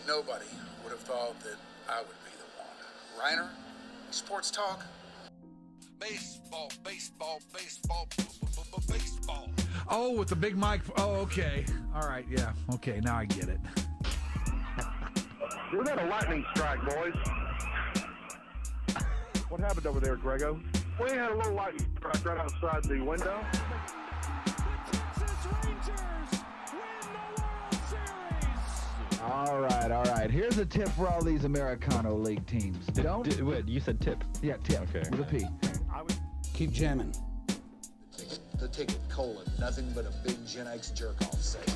Nobody would have thought that I would be the one. Rhyner, sports talk. Baseball, baseball, baseball, baseball. Oh, with the big mic. Oh, okay. All right, yeah. Okay, now I get it. We got a lightning strike, boys. What happened over there, Grego? We had a little lightning strike right outside the window. All right. Here's a tip for all these Americano League teams. Wait, you said tip? Yeah, tip. Okay. With a P. Keep jamming. The ticket colon, nothing but a big Gen X jerk-off session.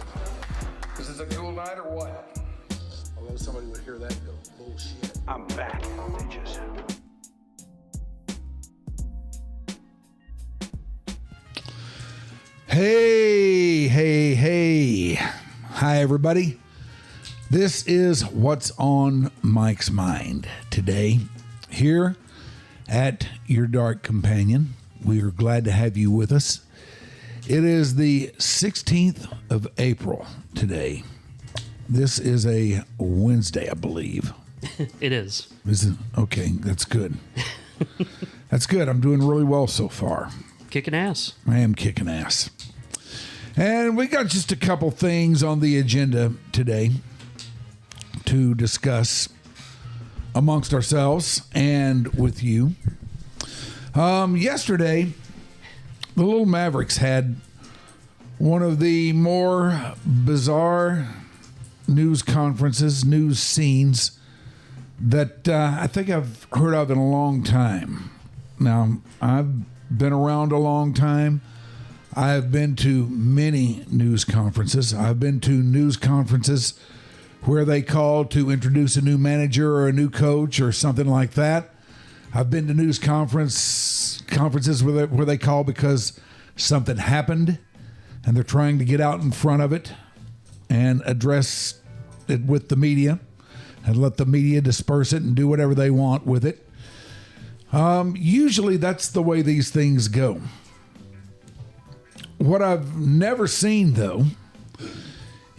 This is a cool night or what? Although somebody would hear that and go, bullshit. I'm back, bitches. Hey. Hi, everybody. This is What's on Mike's Mind today here at Your Dark Companion. We are glad to have you with us. It is the 16th of April today. This is a Wednesday, I believe. It is. Okay, that's good. That's good. I'm doing really well so far. Kicking ass. I am kicking ass. And we got just a couple things on the agenda today to discuss amongst ourselves and with you. Yesterday, the little Mavericks had one of the more bizarre news conferences, news scenes that I think I've heard of in a long time. Now, I've been around a long time. I've been to many news conferences. I've been to news conferences where they call to introduce a new manager or a new coach or something like that. I've been to news conferences where they call because something happened and they're trying to get out in front of it and address it with the media and let the media disperse it and do whatever they want with it. Usually that's the way these things go. What I've never seen, though,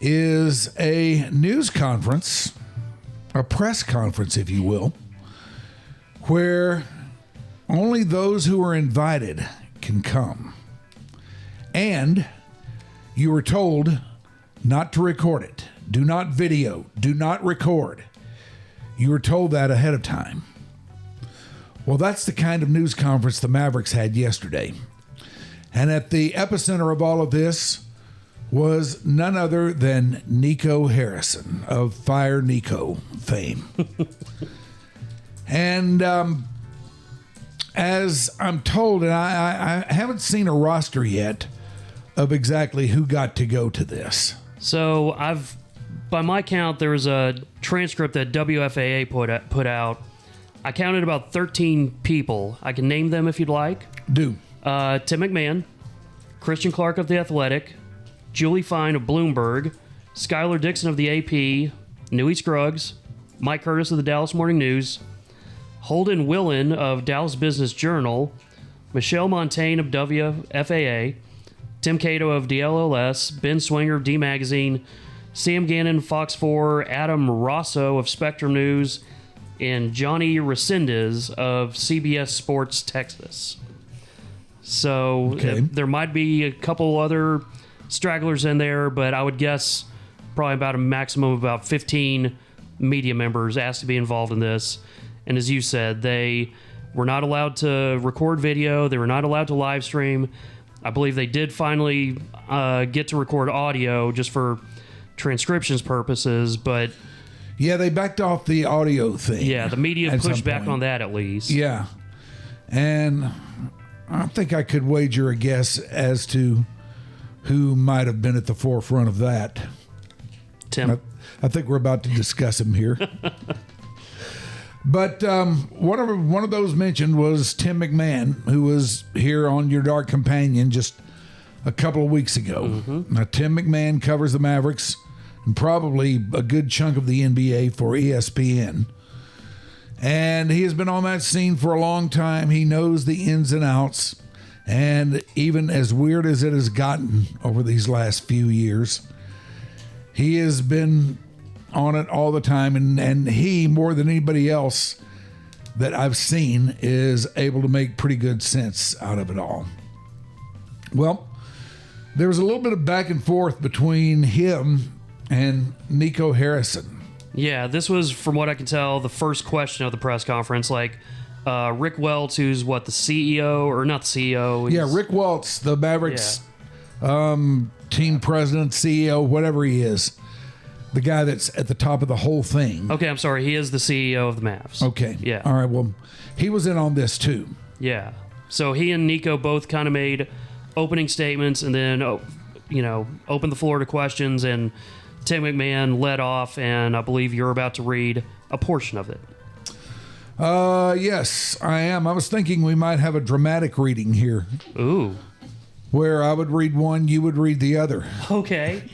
is a news conference, a press conference, if you will, where only those who are invited can come. And you were told not to record it. Do not video. Do not record. You were told that ahead of time. Well, that's the kind of news conference the Mavericks had yesterday. And at the epicenter of all of this was none other than Nico Harrison of Fire Nico fame. And as I'm told, and I haven't seen a roster yet of exactly who got to go to this. So by my count, there was a transcript that WFAA put out. I counted about 13 people. I can name them if you'd like. Do. Tim McMahon, Christian Clark of The Athletic, Julie Fine of Bloomberg, Skylar Dixon of the AP, Newey Scruggs, Mike Curtis of the Dallas Morning News, Holden Willen of Dallas Business Journal, Michelle Montaigne of WFAA, Tim Cato of DLLS, Ben Swinger of D Magazine, Sam Gannon, Fox 4, Adam Rosso of Spectrum News, and Johnny Resendez of CBS Sports Texas. So okay. There might be a couple other stragglers in there, but I would guess probably about a maximum of about 15 media members asked to be involved in this. And as you said, they were not allowed to record video. They were not allowed to live stream. I believe they did finally get to record audio just for transcriptions purposes, but... Yeah, they backed off the audio thing. Yeah, the media pushed back on that at least. Yeah. And I think I could wager a guess as to who might have been at the forefront of that. Tim. I think we're about to discuss him here. But one of those mentioned was Tim McMahon, who was here on Your Dark Companion just a couple of weeks ago. Mm-hmm. Now, Tim McMahon covers the Mavericks and probably a good chunk of the NBA for ESPN. And he has been on that scene for a long time. He knows the ins and outs. And even as weird as it has gotten over these last few years, he has been on it all the time, and he, more than anybody else that I've seen, is able to make pretty good sense out of it all. Well, there was a little bit of back and forth between him and Nico Harrison. Yeah, this was, from what I can tell, the first question of the press conference. Like, Rick Welts, who's the CEO, or not the CEO. Yeah, Rick Welts, the Mavericks team president, CEO, whatever he is. The guy that's at the top of the whole thing. Okay, I'm sorry. He is the CEO of the Mavs. Okay. Yeah. All right, well, he was in on this too. Yeah. So he and Nico both kind of made opening statements and then, opened the floor to questions, and Tim McMahon led off, and I believe you're about to read a portion of it. Yes, I am. I was thinking we might have a dramatic reading here. Ooh. Where I would read one, you would read the other. Okay.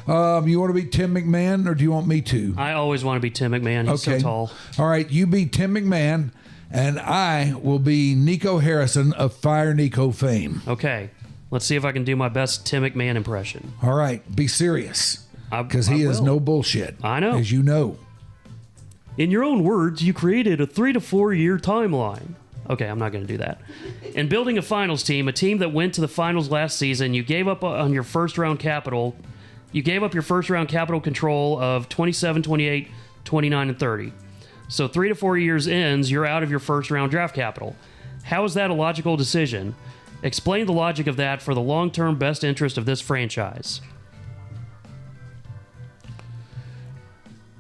You want to be Tim McMahon, or do you want me to? I always want to be Tim McMahon. He's so tall. All right, you be Tim McMahon, and I will be Nico Harrison of Fire Nico fame. Okay. Let's see if I can do my best Tim McMahon impression. All right, be serious, because he is will. no bullshit. I know. As you know. In your own words, you created a 3 to 4 year timeline. Okay, I'm not going to do that. In building a finals team, a team that went to the finals last season, you gave up on your first round capital. You gave up your first round capital control of 27, 28, 29, and 30. So 3 to 4 years ends, you're out of your first round draft capital. How is that a logical decision? Explain the logic of that for the long-term best interest of this franchise.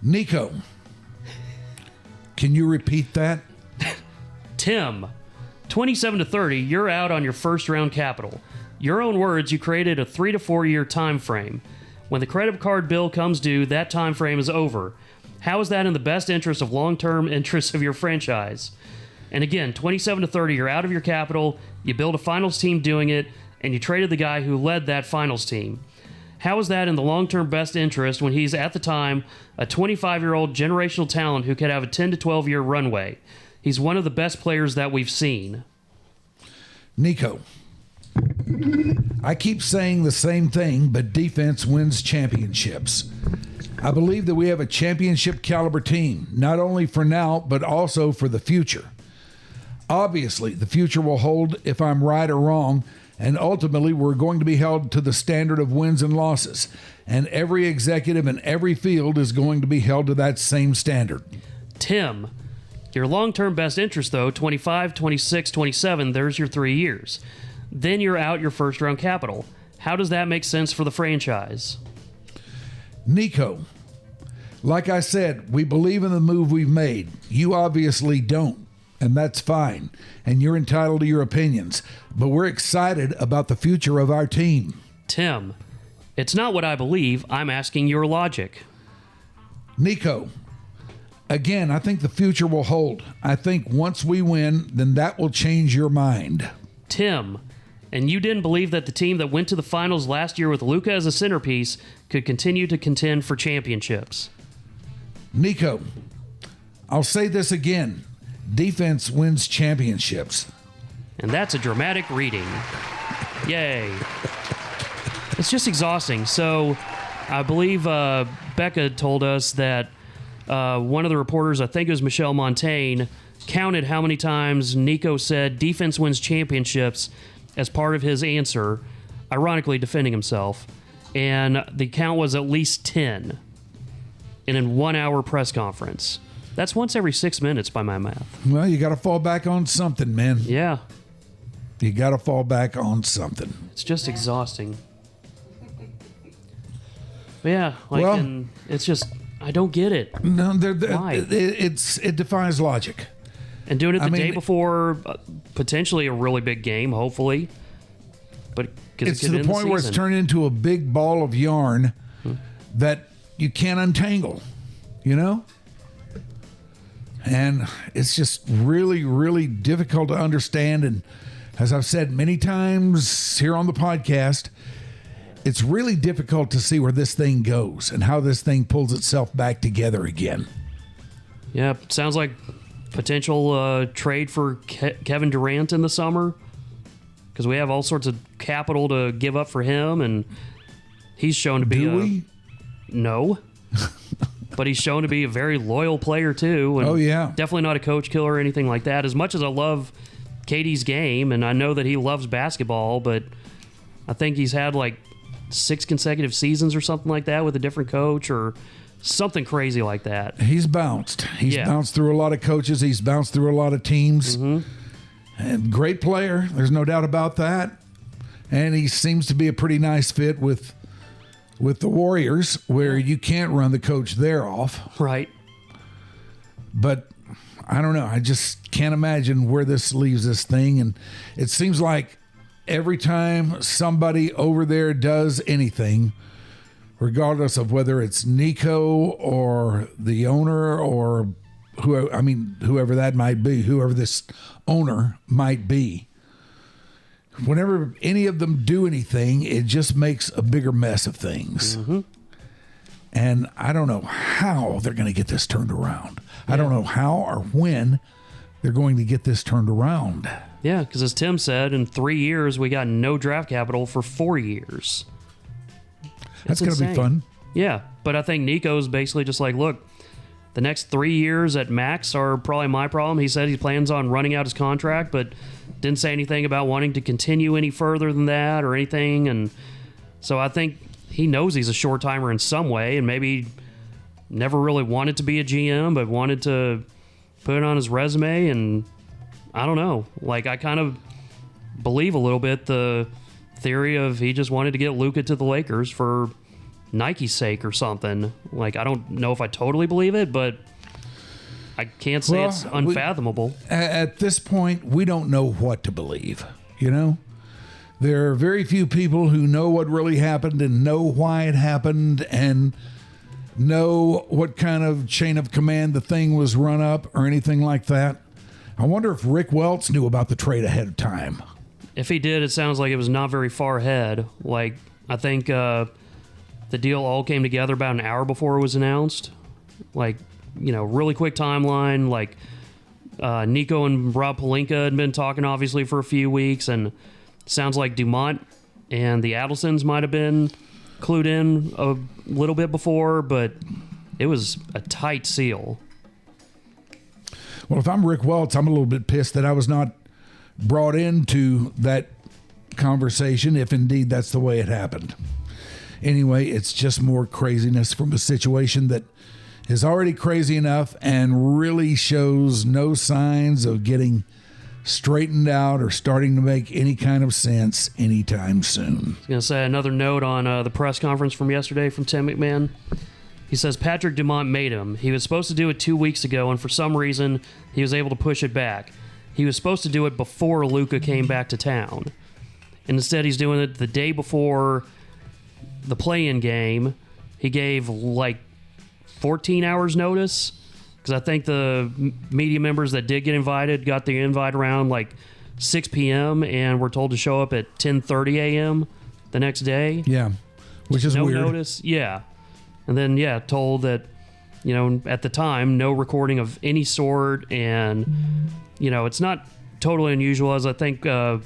Nico, can you repeat that? Tim, 27 to 30, you're out on your first round capital. Your own words, you created a 3 to 4 year time frame. When the credit card bill comes due, that time frame is over. How is that in the best interest of long-term interests of your franchise? And again, 27 to 30, you're out of your capital, you build a finals team doing it, and you traded the guy who led that finals team. How is that in the long-term best interest when he's, at the time, a 25-year-old generational talent who could have a 10 to 12-year runway? He's one of the best players that we've seen. Nico, I keep saying the same thing, but defense wins championships. I believe that we have a championship caliber team, not only for now, but also for the future. Obviously, the future will hold if I'm right or wrong, and ultimately we're going to be held to the standard of wins and losses, and every executive in every field is going to be held to that same standard. Tim, your long-term best interest, though, 25, 26, 27, there's your 3 years. Then you're out your first-round capital. How does that make sense for the franchise? Nico, like I said, we believe in the move we've made. You obviously don't, and that's fine, and you're entitled to your opinions, but we're excited about the future of our team. Tim, it's not what I believe. I'm asking your logic. Nico, again, I think the future will hold. I think once we win, then that will change your mind. Tim, and you didn't believe that the team that went to the finals last year with Luka as a centerpiece could continue to contend for championships. Nico, I'll say this again. Defense wins championships. And that's a dramatic reading. Yay. It's just exhausting. So I believe Becca told us that one of the reporters, I think it was Michelle Montaigne, counted how many times Nico said defense wins championships as part of his answer, ironically defending himself. And the count was at least 10 in a 1 hour press conference. That's once every 6 minutes by my math. Well, you got to fall back on something, man. Yeah. You got to fall back on something. It's just exhausting. But yeah, and it's just, I don't get it. No, Why? It defies logic. And doing it the day before potentially a really big game, hopefully. But it's to the point where it's turned into a big ball of yarn that you can't untangle, you know? And it's just really, really difficult to understand. And as I've said many times here on the podcast, it's really difficult to see where this thing goes and how this thing pulls itself back together again. Yeah, sounds like potential trade for Kevin Durant in the summer, because we have all sorts of capital to give up for him, and he's shown to be No. But he's shown to be a very loyal player, too. And Oh, yeah. definitely not a coach killer or anything like that. As much as I love KD's game, and I know that he loves basketball, but I think he's had like 6 consecutive seasons or something like that with a different coach or something crazy like that. He's bounced. He's bounced through a lot of coaches. He's bounced through a lot of teams. And great player. There's no doubt about that. And he seems to be a pretty nice fit with the Warriors, where you can't run the coach there off. Right. But I don't know. I just can't imagine where this leaves this thing. And it seems like every time somebody over there does anything, regardless of whether it's Nico or the owner or whoever that might be, whoever this owner might be, whenever any of them do anything, it just makes a bigger mess of things. And I don't know how they're going to get this turned around. I don't know how or when they're going to get this turned around. Yeah, because as Tim said, in 3 years, we got no draft capital for 4 years. That's going to be fun. Yeah, but I think Nico's basically just like, look, the next 3 years at max are probably my problem. He said he plans on running out his contract, but didn't say anything about wanting to continue any further than that or anything. And so I think he knows he's a short timer in some way, and maybe never really wanted to be a GM, but wanted to put it on his resume. And I don't know. Like, I kind of believe a little bit the theory of he just wanted to get Luka to the Lakers for Nike's sake or something. Like, I don't know if I totally believe it, but I can't say it's unfathomable. At this point, we don't know what to believe, you know? There are very few people who know what really happened and know why it happened and know what kind of chain of command the thing was run up or anything like that. I wonder if Rick Welts knew about the trade ahead of time. If he did, it sounds like it was not very far ahead. Like, I think the deal all came together about an hour before it was announced. Like, you know, really quick timeline. Like, Nico and Rob Pelinka had been talking, obviously, for a few weeks, and sounds like Dumont and the Adelsons might have been clued in a little bit before, but it was a tight seal. Well, if I'm Rick Welts, I'm a little bit pissed that I was not brought into that conversation, if indeed that's the way it happened. Anyway, it's just more craziness from a situation that is already crazy enough and really shows no signs of getting straightened out or starting to make any kind of sense anytime soon. I was going to say another note on the press conference from yesterday from Tim McMahon. He says Patrick Dumont made him. He was supposed to do it 2 weeks ago, and for some reason, he was able to push it back. He was supposed to do it before Luka came back to town. And instead, he's doing it the day before the play-in game. He gave, like, 14 hours notice, because I think the media members that did get invited got the invite around, like, 6 p.m., and were told to show up at 10:30 a.m. the next day. Yeah, which is weird. No notice, yeah. And then, yeah, told that, you know, at the time, no recording of any sort, and, you know, it's not totally unusual, as I think it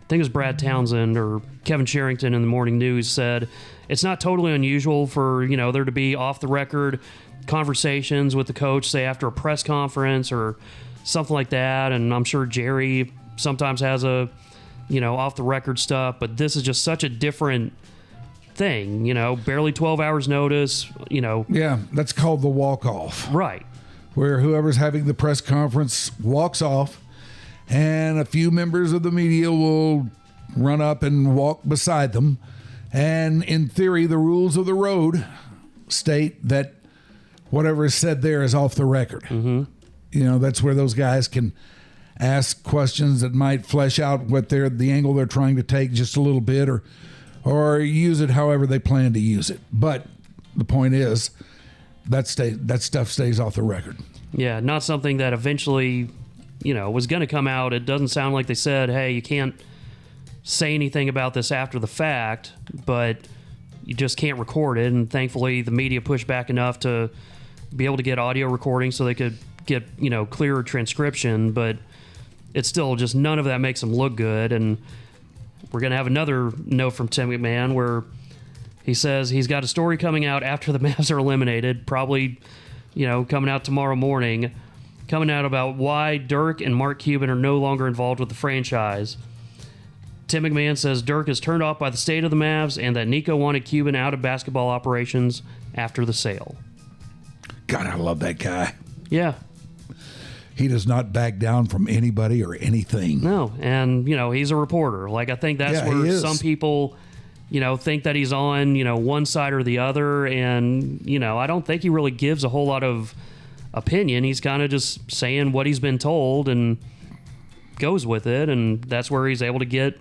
was Brad Townsend or Kevin Sherrington in the Morning News said, it's not totally unusual for, you know, there to be off-the-record conversations with the coach, say, after a press conference or something like that, and I'm sure Jerry sometimes has a, you know, off-the-record stuff, but this is just such a different thing, you know, barely 12 hours notice, you know. Yeah, that's called the walk-off. Right. Where whoever's having the press conference walks off, and a few members of the media will run up and walk beside them. And in theory, the rules of the road state that whatever is said there is off the record. Mm-hmm. You know, that's where those guys can ask questions that might flesh out what the angle they're trying to take just a little bit, or use it however they plan to use it. But the point is, that stuff stays off the record. Yeah, not something that eventually, you know, was going to come out. It doesn't sound like they said, hey, you can't say anything about this after the fact, but you just can't record it. And thankfully, the media pushed back enough to be able to get audio recording so they could get, you know, clearer transcription. But it's still just none of that makes them look good. And we're going to have another note from Tim McMahon where He says he's got a story coming out after the Mavs are eliminated, probably, coming out tomorrow morning, coming out about why Dirk and Mark Cuban are no longer involved with the franchise. Tim McMahon says Dirk is turned off by the state of the Mavs and that Nico wanted Cuban out of basketball operations after the sale. God, I love that guy. Yeah. He does not back down from anybody or anything. No, and, he's a reporter. Like, I think that's where some people, think that he's on, one side or the other. And, I don't think he really gives a whole lot of opinion. He's kind of just saying what he's been told and goes with it. And that's where he's able to get,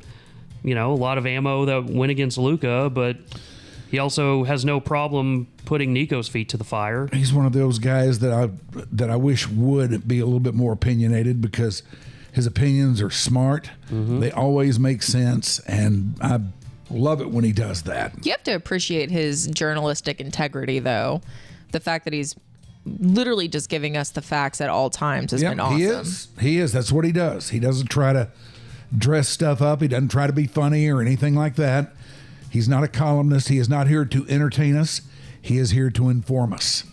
a lot of ammo that went against Luka. But he also has no problem putting Nico's feet to the fire. He's one of those guys that I wish would be a little bit more opinionated, because his opinions are smart. Mm-hmm. They always make sense, and I love it when he does that. You have to appreciate his journalistic integrity, though. The fact that he's literally just giving us the facts at all times has been awesome. He is. That's what he does. He doesn't try to dress stuff up. He doesn't try to be funny or anything like that. He's not a columnist. He is not here to entertain us. He is here to inform us.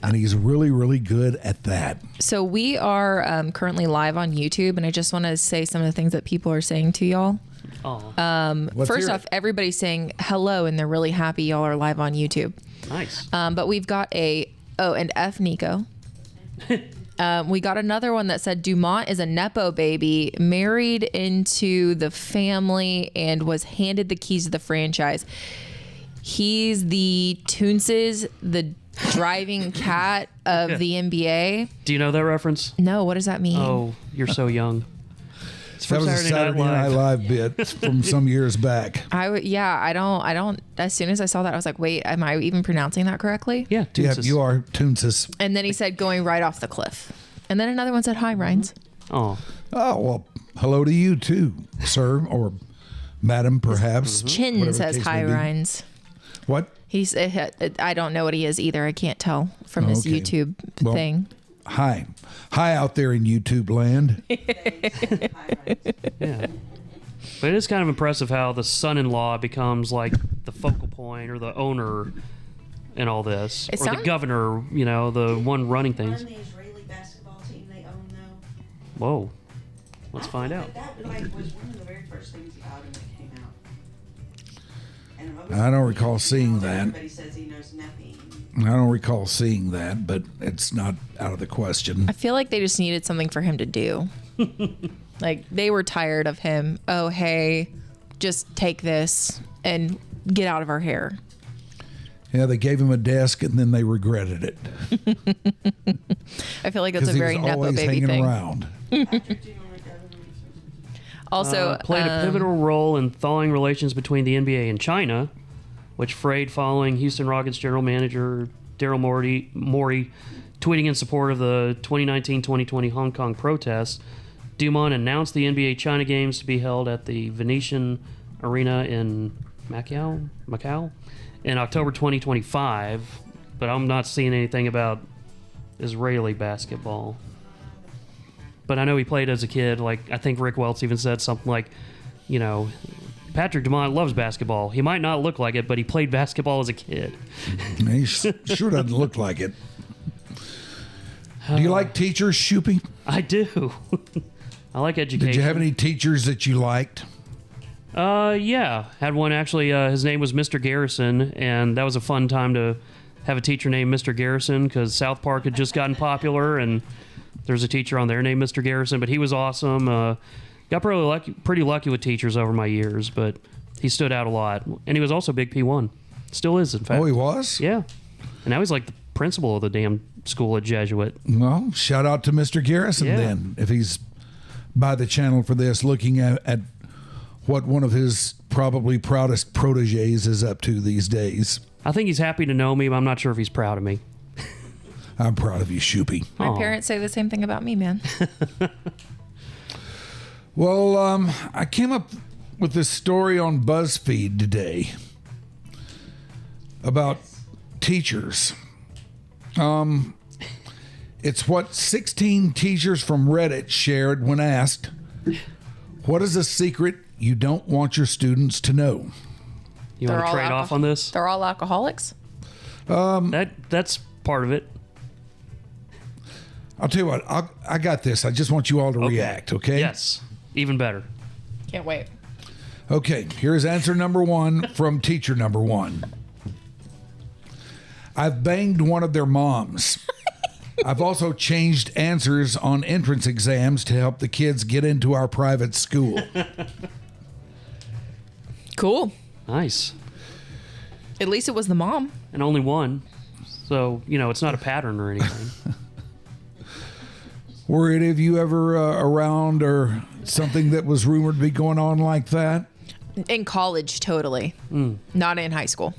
And he's really, really good at that. So we are currently live on YouTube, and I just want to say some of the things that people are saying to y'all. First off, everybody's saying hello, and they're really happy y'all are live on YouTube. Nice. But we've got and F Nico. We got another one that said Dumont is a Nepo baby, married into the family, and was handed the keys to the franchise. He's the Toonces, the driving cat of the NBA. Do you know that reference? No, what does that mean? Oh, you're so young. That was a Saturday Night Live bit from some years back. I don't. As soon as I saw that, I was like, wait, am I even pronouncing that correctly? Yeah, yeah, you are Toonces. And then he said going right off the cliff. And then another one said, hi, Rhynes. Oh, well, hello to you too, sir, or madam, perhaps. Chin says hi, Rhynes. What? He's. I don't know what he is either. I can't tell from his YouTube thing. Hi out there in YouTube land. Yeah. But it is kind of impressive how the son-in-law becomes like the focal point or the owner in all this. Or the governor, the one running things. The Israeli basketball team they own, though. Whoa. Let's find out. That was one of the very first things about him that came out. And I don't recall seeing that. Everybody says he knows nothing. I don't recall seeing that, but it's not out of the question. I feel like they just needed something for him to do. Like, they were tired of him. Oh, hey, just take this and get out of our hair. Yeah, they gave him a desk and then they regretted it. I feel like that's a very Nepo baby thing. Around. Also, played a pivotal role in thawing relations between the NBA and China, which frayed following Houston Rockets general manager Daryl Morey tweeting in support of the 2019-2020 Hong Kong protests. Dumont announced the NBA China games to be held at the Venetian Arena in Macau in October 2025, but I'm not seeing anything about Israeli basketball. But I know he played as a kid. Like, I think Rick Welts even said something like, Patrick Dumont loves basketball. He might not look like it, but he played basketball as a kid. He sure doesn't look like it. Do you like teachers, Shoopy? I do. I like education. Did you have any teachers that you liked? Yeah. Had one actually. His name was Mr. Garrison, and that was a fun time to have a teacher named Mr. Garrison because South Park had just gotten popular, and there's a teacher on there named Mr. Garrison, but he was awesome. Got pretty lucky with teachers over my years, but he stood out a lot. And he was also Big P1. Still is, in fact. Oh, he was? Yeah. And now he's like the principal of the damn school at Jesuit. Well, shout out to Mr. Garrison then, if he's by the channel for this, looking at what one of his probably proudest proteges is up to these days. I think he's happy to know me, but I'm not sure if he's proud of me. I'm proud of you, Shoopy. My parents say the same thing about me, man. Well, I came up with this story on BuzzFeed today about teachers. It's what 16 teachers from Reddit shared when asked, what is a secret you don't want your students to know? You want to trade off on this? They're all alcoholics? That's part of it. I'll tell you what. I got this. I just want you all to react, okay? Yes. Even better. Can't wait. Okay, here's answer number 1 from teacher number 1. I've banged one of their moms. I've also changed answers on entrance exams to help the kids get into our private school. Cool. Nice. At least it was the mom. And only one. So, it's not a pattern or anything. Were any of you ever around or something that was rumored to be going on like that? In college, totally. Not in high school.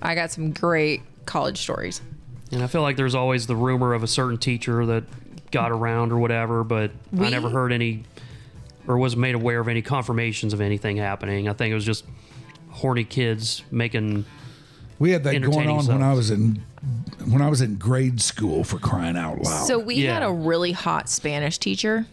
I got some great college stories. And I feel like there's always the rumor of a certain teacher that got around or whatever, but I never heard any or was made aware of any confirmations of anything happening. I think it was just horny kids making. We had that going on themselves. when I was in grade school, for crying out loud. So we had a really hot Spanish teacher,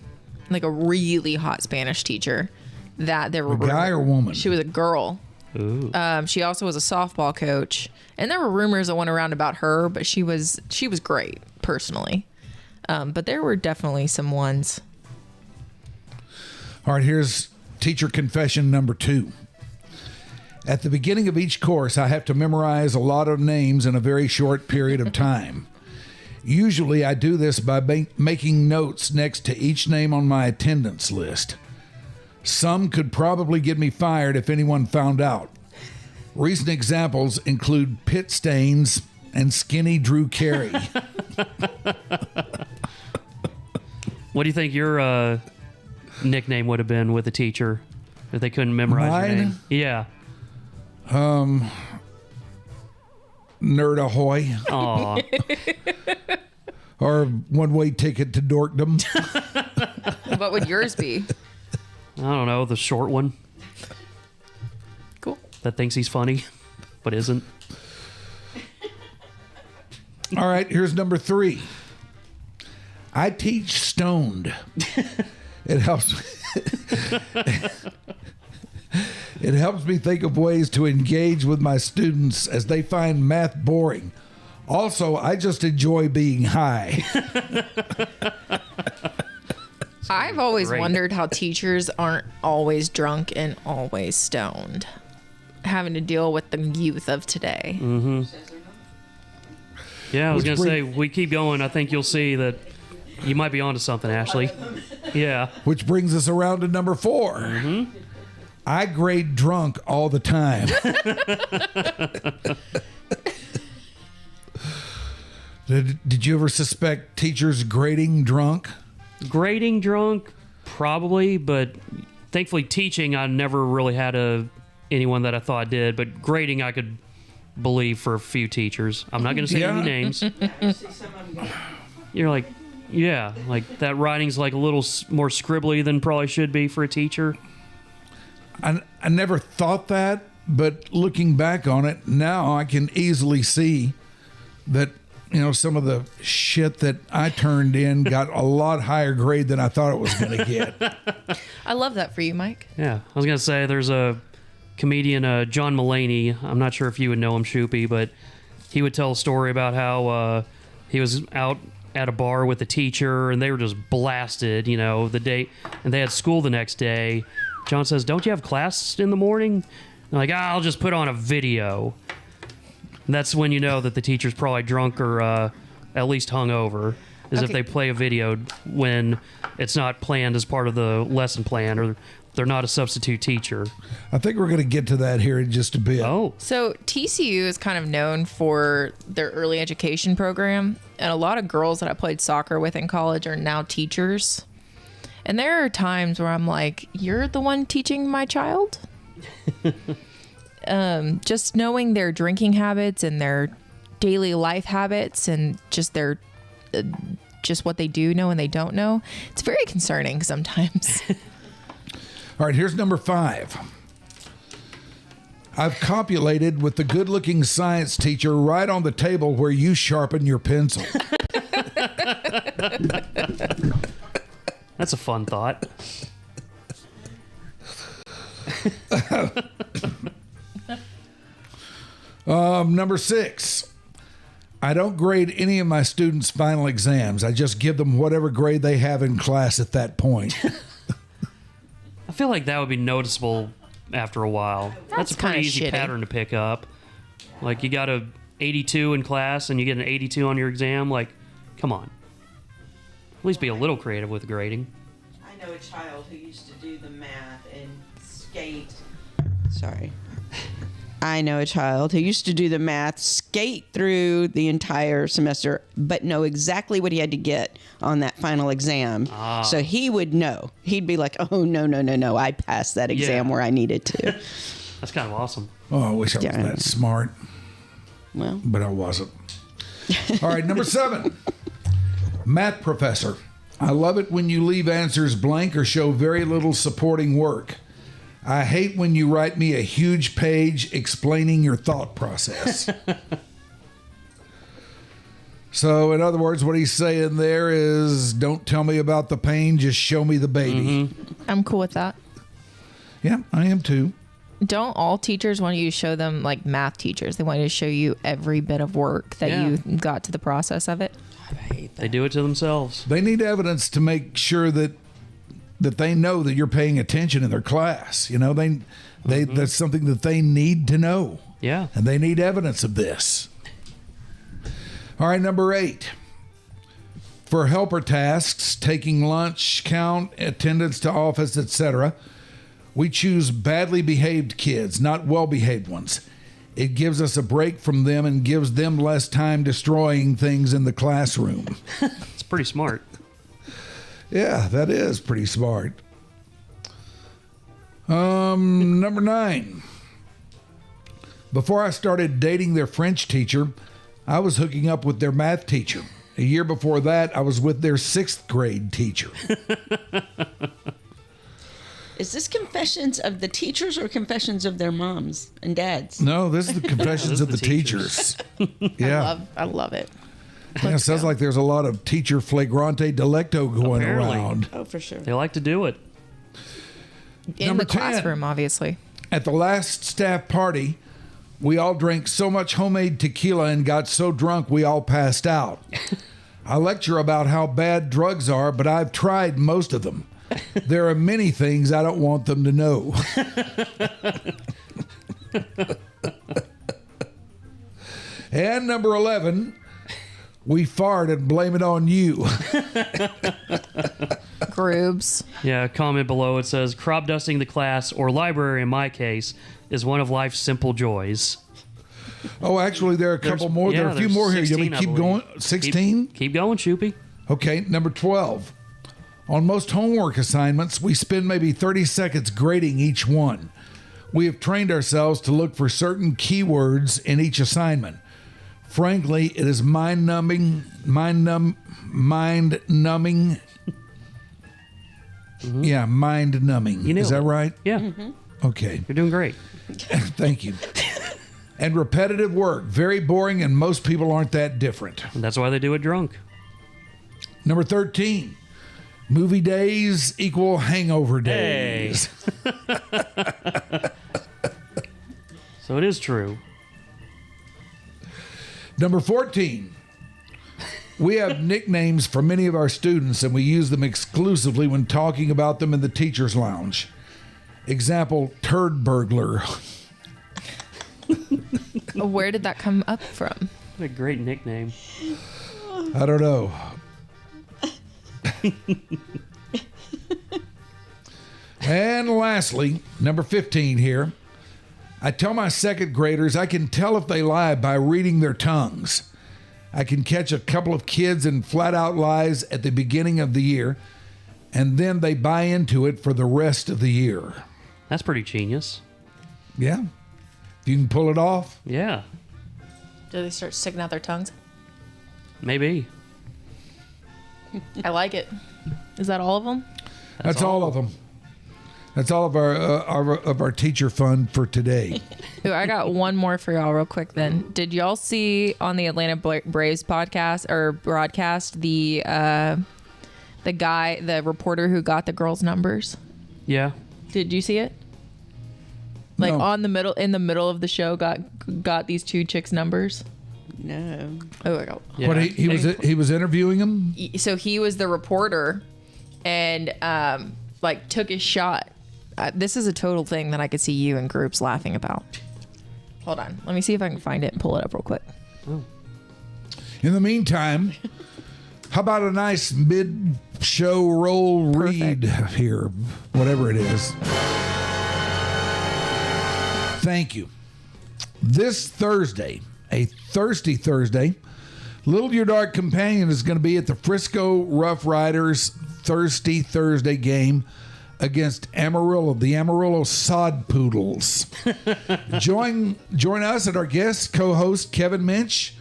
like a really hot Spanish teacher. That there were a guy or woman? She was a girl. Ooh. She also was a softball coach, and there were rumors that went around about her, but she was great personally. But there were definitely some ones. All right, here's teacher confession number 2. At the beginning of each course, I have to memorize a lot of names in a very short period of time. Usually, I do this by making notes next to each name on my attendance list. Some could probably get me fired if anyone found out. Recent examples include Pit Stains and Skinny Drew Carey. What do you think your nickname would have been with a teacher if they couldn't memorize your name? Yeah. Nerd Ahoy. Aw. Or One-Way Ticket to Dorkdom. What would yours be? I don't know, the short one. Cool. That thinks he's funny, but isn't. All right, here's number 3. I teach stoned. It helps me think of ways to engage with my students as they find math boring. Also, I just enjoy being high. I've always wondered how teachers aren't always drunk and always stoned, having to deal with the youth of today. Mm-hmm. Yeah, I was going to say, we keep going. I think you'll see that you might be onto something, Ashley. Yeah. Which brings us around to number 4. Mm-hmm. I grade drunk all the time. Did you ever suspect teachers grading drunk? Grading drunk, probably, but thankfully teaching, I never really had anyone that I thought did, but grading I could believe for a few teachers. I'm not going to say any names. You're like, yeah, like that writing's like a little more scribbly than probably should be for a teacher. I never thought that, but looking back on it now, I can easily see that, some of the shit that I turned in got a lot higher grade than I thought it was going to get. I love that for you, Mike. Yeah, I was going to say there's a comedian, John Mulaney. I'm not sure if you would know him, Shoopy, but he would tell a story about how he was out at a bar with a teacher and they were just blasted, the day, and they had school the next day. John says, "Don't you have class in the morning?" They're like, I'll just put on a video. And that's when you know that the teacher's probably drunk or at least hungover, is if they play a video when it's not planned as part of the lesson plan or they're not a substitute teacher. I think we're going to get to that here in just a bit. Oh. So TCU is kind of known for their early education program, and a lot of girls that I played soccer with in college are now teachers. And there are times where I'm like, you're the one teaching my child? Just knowing their drinking habits and their daily life habits and just their just what they do know and they don't know, it's very concerning sometimes. All right, here's number 5. I've copulated with the good-looking science teacher right on the table where you sharpen your pencil. That's a fun thought. Number 6. I don't grade any of my students' final exams. I just give them whatever grade they have in class at that point. I feel like that would be noticeable after a while. That's a pretty kinda easy shitty. pattern to pick up. Like, you got a 82 in class and you get an 82 on your exam. Like, come on. At least be a little creative with grading. I know a child who used to do the math and skate. Sorry. I know a child who used to do the math, skate through the entire semester, but know exactly what he had to get on that final exam. So he would know. He'd be like, oh, no, I passed that exam where I needed to. That's kind of awesome. Oh, I wish I was that smart. Well, But I wasn't. All right, number 7. Math professor. I love it when you leave answers blank or show very little supporting work. I hate when you write me a huge page explaining your thought process. So, in other words, what he's saying there is, don't tell me about the pain, just show me the baby. I'm cool with that. Yeah, I am too. Don't all teachers want you to show them, like math teachers, they want you to show you every bit of work that you got to the process of it? They do it to themselves. They need evidence to make sure that they know that you're paying attention in their class. You know, they that's something that they need to know. Yeah. And they need evidence of this. All right, number 8. For helper tasks, taking lunch, count, attendance to office, etc., we choose badly behaved kids, not well-behaved ones. It gives us a break from them and gives them less time destroying things in the classroom. It's pretty smart. Yeah, that is pretty smart. Number 9. Before I started dating their French teacher, I was hooking up with their math teacher. A year before that, I was with their 6th grade teacher. is this confessions of the teachers or confessions of their moms and dads? No, this is the confessions of the teachers. Yeah. I love it. Yeah, it sounds like there's a lot of teacher flagrante delicto going Apparently. around. Oh, for sure. They like to do it. In Number the 10. classroom, obviously. At the last staff party, we all drank so much homemade tequila and got so drunk we all passed out. I lecture about how bad drugs are, but I've tried most of them. There are many things I don't want them to know. And number 11, we fart and blame it on you. Grubes. Yeah, comment below. It says, crop dusting the class, or library in my case, is one of life's simple joys. Oh, actually, there are a couple more. There are a few more here. You want me to keep going? 16? Keep going, Shoopy. Okay, number 12. On most homework assignments, we spend maybe 30 seconds grading each one. We have trained ourselves to look for certain keywords in each assignment. Frankly, it is mind-numbing. Yeah, mind-numbing. Is that right? Yeah. Okay. You're doing great. Thank you. And repetitive work. Very boring, and most people aren't that different. And that's why they do it drunk. Number 13. Movie days equal hangover days. So it is true. Number 14. We have nicknames for many of our students, and we use them exclusively when talking about them in the teacher's lounge. Example, turd burglar. Where did that come up from? What a great nickname. I don't know. And lastly, number 15 here. I tell my 2nd graders I can tell if they lie by reading their tongues. I can catch a couple of kids in flat out lies at the beginning of the year, and then they buy into it for the rest of the year. That's pretty genius. Yeah. If you can pull it off. Yeah. Do they start sticking out their tongues? Maybe. I like it. Is that all of them? That's all of them. That's all of our teacher fun for today. Ooh, I got one more for y'all real quick then. Did y'all see on the Atlanta Braves podcast or broadcast the reporter who got the girls' numbers? Yeah. Did you see it? Like No. in the middle of the show, got these two chicks' numbers. No. Oh my god. Yeah. But he was interviewing him. So he was the reporter, and like took his shot. This is a total thing that I could see you and Grubes laughing about. Hold on, let me see if I can find it and pull it up real quick. In the meantime, how about a nice mid-show roll read here, whatever it is. Thank you. This Thursday, a Thirsty Thursday, Little Your Dark Companion is going to be at the Frisco Rough Riders Thirsty Thursday game against Amarillo, the Amarillo Sod Poodles. Join us and our guest co-host Kevin Minch.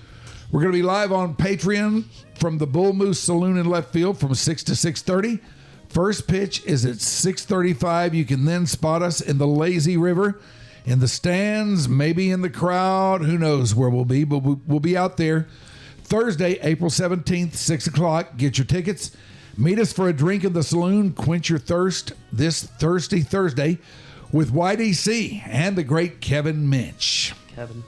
We're going to be live on Patreon from the Bull Moose Saloon in left field from 6 to 6:30. First pitch is at 6:35. You can then spot us in the Lazy River, in the stands, maybe in the crowd. Who knows where we'll be, but we'll be out there Thursday, April 17th, 6 o'clock. Get your tickets. Meet us for a drink in the saloon. Quench your thirst this Thirsty Thursday with YDC and the great Kevin Minch. Kevin.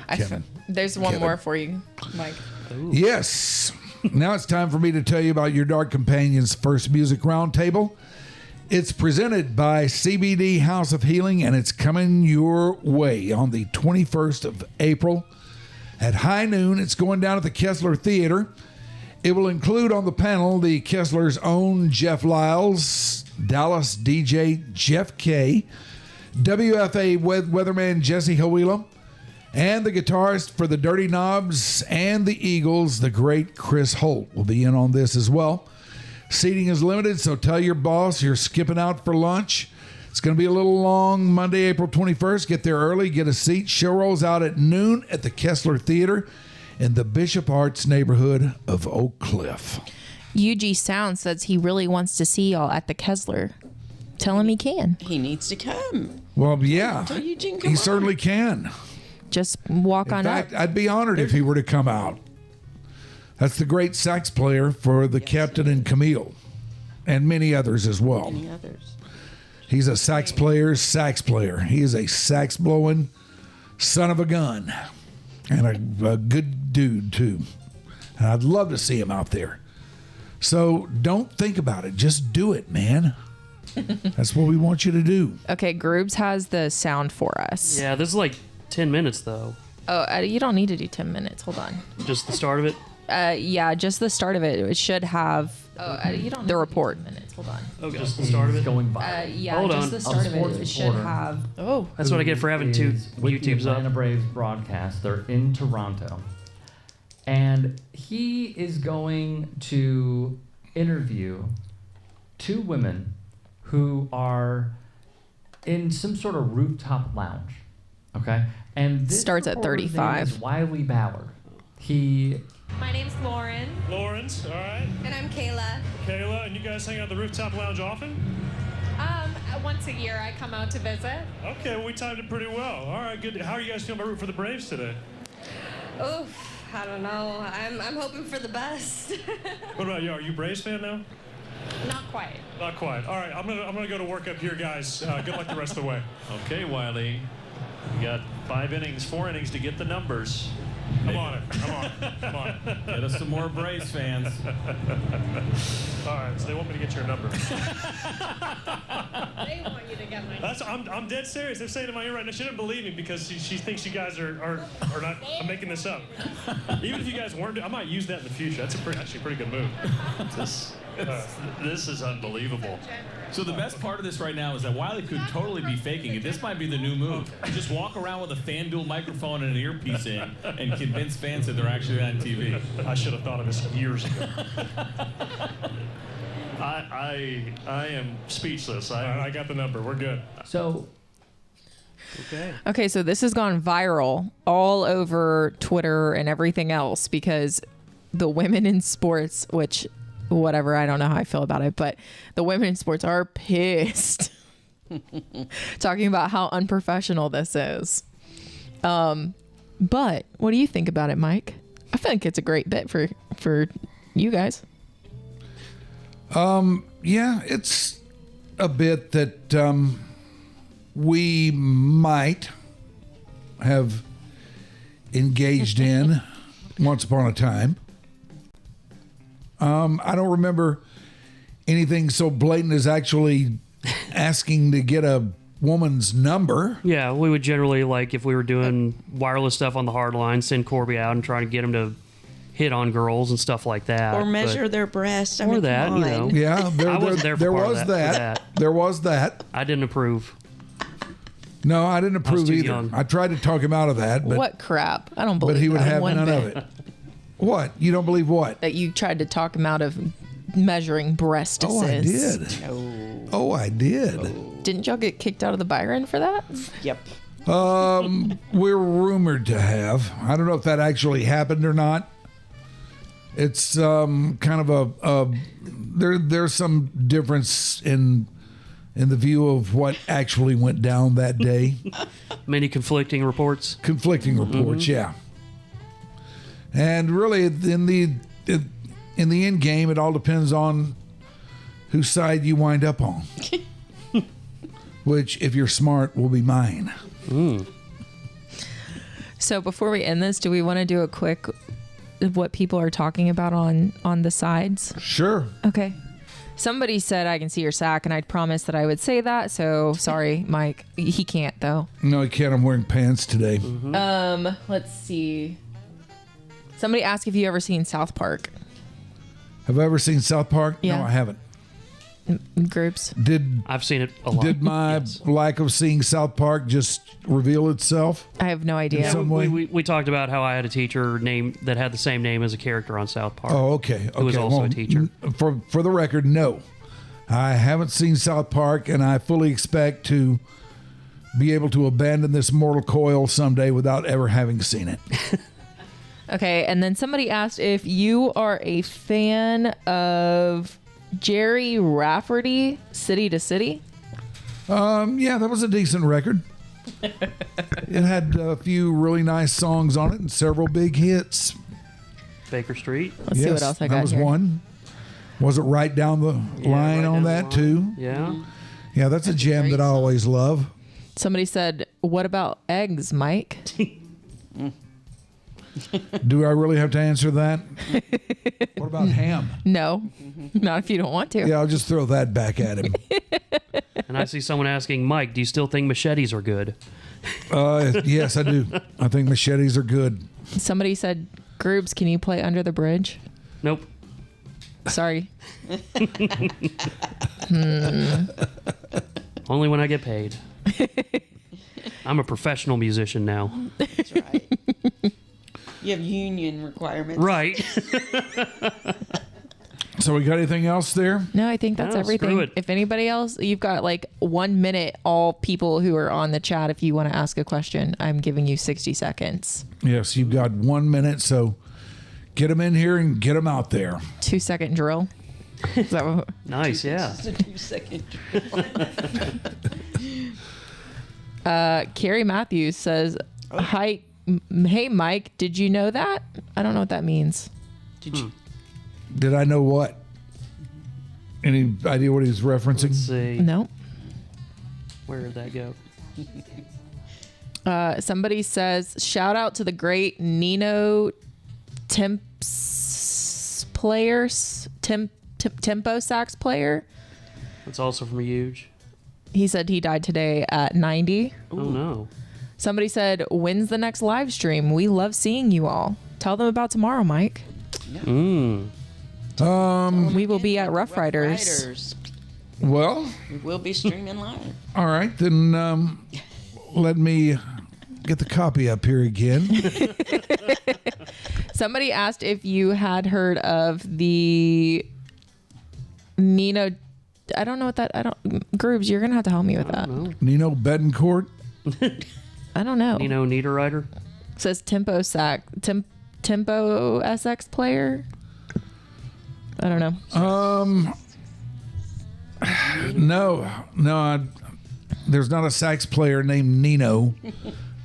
Kevin. There's one more for you, Mike. Ooh. Yes. Now it's time for me to tell you about Your Dark Companion's first music roundtable. It's presented by CBD House of Healing, and it's coming your way on the 21st of April at high noon. It's going down at the Kessler Theater. It will include on the panel the Kessler's own Jeff Lyles, Dallas DJ Jeff K, WFA weatherman Jesse Hawila, and the guitarist for the Dirty Knobs and the Eagles, the great Chris Holt, will be in on this as well. Seating is limited, so tell your boss you're skipping out for lunch. It's going to be a little long. Monday, April 21st. Get there early, get a seat. Show rolls out at noon at the Kessler Theater in the Bishop Arts neighborhood of Oak Cliff. UG Sound says he really wants to see y'all at the Kessler. Tell him he can. He needs to come. Well, yeah, Tell Eugene, come he on. certainly can. Just walk In on fact, up. I'd be honored if he were to come out. That's the great sax player for the Captain and Camille, and many others as well. Any others? He's a sax player. He is a sax blowing son of a gun, and a good dude too. And I'd love to see him out there. So don't think about it. Just do it, man. That's what we want you to do. Okay, Grubes has the sound for us. Yeah, this is like 10 minutes though. Oh, you don't need to do 10 minutes. Hold on. Just the start of it. Yeah, just the start of it. It should have you don't the report. Minutes. Hold on. Oh, just the start of it. Going by. Yeah, Hold just on. the start of it. Sports It should reporter. have. Oh, That's what I get for having two is with the YouTubes Atlanta up. Braves broadcast. They're in Toronto, and he is going to interview two women who are in some sort of rooftop lounge. Okay, and this Starts at reporter's name 35. is Wiley Ballard. He My name's Lauren. Lawrence, all right. And I'm Kayla. Kayla, and you guys hang out at the rooftop lounge often? Once a year I come out to visit. Okay, well, we timed it pretty well. All right, good. How are you guys feeling about rooting for the Braves today? Oof, I don't know. I'm hoping for the best. What about you? Are you a Braves fan now? Not quite. Not quite. All right, I'm gonna go to work up here, guys. Good luck the rest of the way. Okay, Wiley. You got 4 innings to get the numbers. I'm on it. I'm on it. Get us some more Braves fans. All right, so they want me to get your number. They want you to get my I'm dead serious. They're saying in my ear right now. She doesn't believe me because she thinks you guys are not. I'm making this up. Even if you guys weren't, I might use that in the future. That's actually a pretty good move. This is unbelievable. So the best part of this right now is that Wiley could totally be faking it. This might be the new move. Just walk around with a FanDuel microphone and an earpiece in and convince fans that they're actually on TV. I should have thought of this years ago. I am speechless. I got the number. We're good. so Okay, so this has gone viral all over Twitter and everything else because the women in sports, which whatever, I don't know how I feel about it, but the women in sports are pissed. Talking about how unprofessional this is. But what do you think about it, Mike? I think it's a great bit for you guys. Yeah, it's a bit that we might have engaged in once upon a time. I don't remember anything so blatant as actually asking to get a woman's number. Yeah, we would generally, like, if we were doing wireless stuff on the hard line, send Corby out and try to get him to hit on girls and stuff like that. Or measure their breasts. Or that, you know. Yeah, I wasn't there for there part was of that. There was that. I didn't approve. No, I didn't approve too either. young. I tried to talk him out of that, but What crap? I don't believe but he would that have one none bit. of it. What? You don't believe what? That you tried to talk him out of measuring breastises. Oh, I did. Oh, I did. Didn't y'all get kicked out of the Byron for that? Yep. We're rumored to have. I don't know if that actually happened or not. It's kind of there's some difference in the view of what actually went down that day. Many conflicting reports. Conflicting reports, yeah. And really, in the end game, it all depends on whose side you wind up on. Which, if you're smart, will be mine. So before we end this, do we want to do a quick what people are talking about on the sides? Sure. Okay. Somebody said I can see your sack, and I'd promised that I would say that. So sorry, Mike. He can't though. No, he can't. I'm wearing pants today. Let's see. Somebody asked if you ever seen South Park. Have I ever seen South Park? Yeah. No, I haven't. Groups. I've seen it a lot. Did my lack of seeing South Park just reveal itself? I have no idea. In some way? We talked about how I had a teacher that had the same name as a character on South Park. Oh, okay. Who was also a teacher. For the record, no. I haven't seen South Park, and I fully expect to be able to abandon this mortal coil someday without ever having seen it. Okay, and then somebody asked if you are a fan of Jerry Rafferty, City to City. Yeah, that was a decent record. It had a few really nice songs on it and several big hits. Baker Street. Let's see what else I got that was here. one. Was it right down the line on that too? Yeah. Yeah, that's a jam that I always love. Somebody said, "What about eggs, Mike?" Do I really have to answer that? What about ham? No, not if you don't want to. Yeah, I'll just throw that back at him. And I see someone asking, Mike, do you still think machetes are good? Yes, I do. I think machetes are good. Somebody said, "Grubes, can you play Under the Bridge?" Nope. Sorry. Only when I get paid. I'm a professional musician now. That's right. You have union requirements. Right. So we got anything else there? No, I think that's No, everything. screw it. If anybody else, you've got like 1 minute, all people who are on the chat, if you want to ask a question, I'm giving you 60 seconds. Yes, you've got 1 minute, so get them in here and get them out there. 2 second drill. Is that what? Nice, yeah. It's a 2 second Carrie Matthews says, "Hi, hey Mike, did you know that?" I don't know what that means. Did I know what? Any idea what he's referencing? Let's see. No. Where did that go? Somebody says, "Shout out to the great Nino Tempo sax player." That's also from Huge. He said he died today at 90. Oh, no. Somebody said, "When's the next live stream? We love seeing you all." Tell them about tomorrow, Mike. Mm. We will be at Rough Riders. Well, We will be streaming live. all right, then let me get the copy up here again. Somebody asked if you had heard of the Nino. I don't know what that. Grooves, you're gonna have to help me with that. Nino Betancourt. I don't know. Nino Niederreiter. It says Tempo SX player. I don't know. No, there's not a sax player named Nino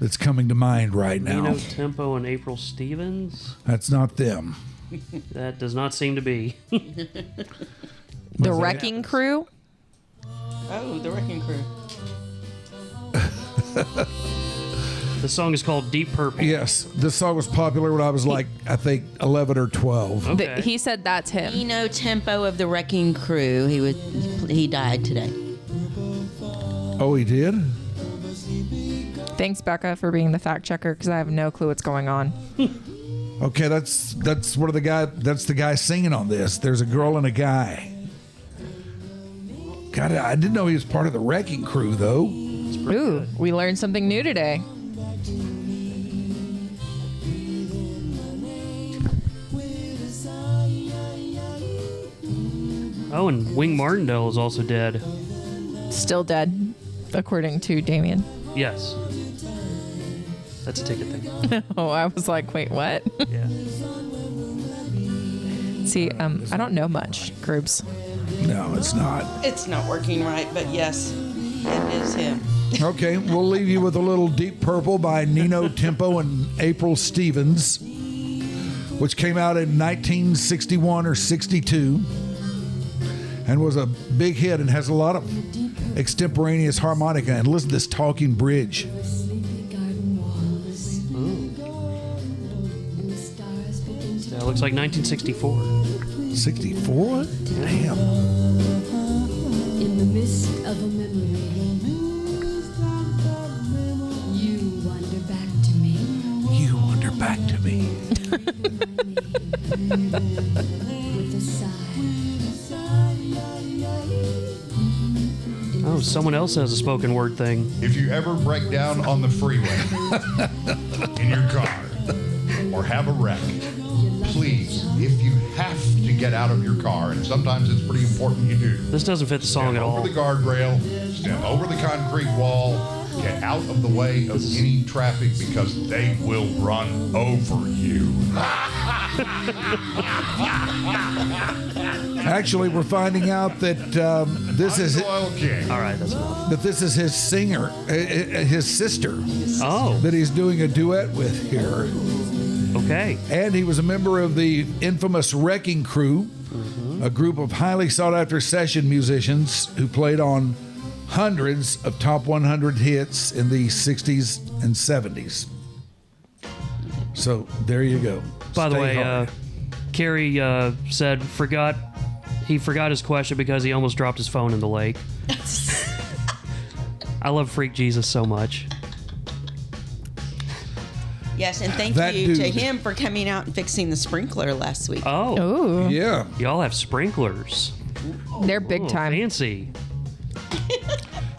that's coming to mind right now. Nino Tempo and April Stevens. That's not them. That does not seem to be. The Wrecking Crew. Oh, the Wrecking Crew. The song is called Deep Purple. Yes, this song was popular when I was like, I think 11 or 12. Okay. He said that's him. Nino Tempo of the Wrecking Crew. He died today. Oh, he did? Thanks, Becca, for being the fact checker because I have no clue what's going on. Okay, that's one of the guy. That's the guy singing on this. There's a girl and a guy. God, I didn't know he was part of the Wrecking Crew, though. Ooh, we learned something new today. Oh, and Wing Martindale is also dead. Still dead, according to Damien. Yes. That's a ticket thing. Oh, I was like, wait, what? Yeah. See, I don't know much, Grubes. No, it's not. It's not working right, but yes, it is him. Okay, we'll leave you with a little Deep Purple by Nino Tempo and April Stevens, which came out in 1961 or 62 and was a big hit and has a lot of extemporaneous harmonica. And listen to this talking bridge. That looks like 1964. 64? Damn. In the mist of a memory, you wander back to me. You wander back to me. With a sigh. Oh, someone else has a spoken word thing. If you ever break down on the freeway in your car or have a wreck, please, if you have to get out of your car, and sometimes it's pretty important you do. This doesn't fit the song at all. Over the guardrail, stand over the concrete wall, get out of the way of any traffic because they will run over you. Actually, we're finding out that this is All right, that's enough. that this is his singer, his sister. Oh. That he's doing a duet with here. Okay. And he was a member of the infamous Wrecking Crew, a group of highly sought-after session musicians who played on hundreds of top 100 hits in the 60s and 70s. So there you go. By the Stay way, hard. Carrie said he forgot his question because he almost dropped his phone in the lake. I love Freak Jesus so much. Yes, and thank That you to dude. him for coming out and fixing the sprinkler last week. Oh. Ooh. Yeah. Y'all have sprinklers. They're big Oh, time. Fancy.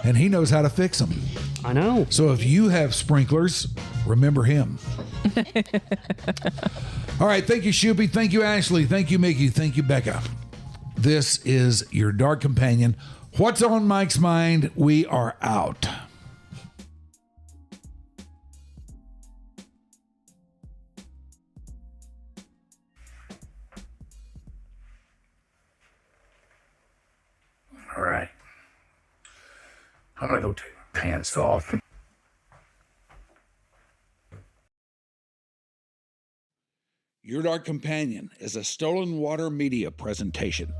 And he knows how to fix them. I know. So if you have sprinklers, remember him. All right. Thank you, Shoopy. Thank you, Ashley. Thank you, Mickey. Thank you, Becca. This is your Dark Companion. What's on Mike's mind? We are out. All right. I'm gonna go take my pants off. Your Dark Companion is a Stolen Water Media presentation.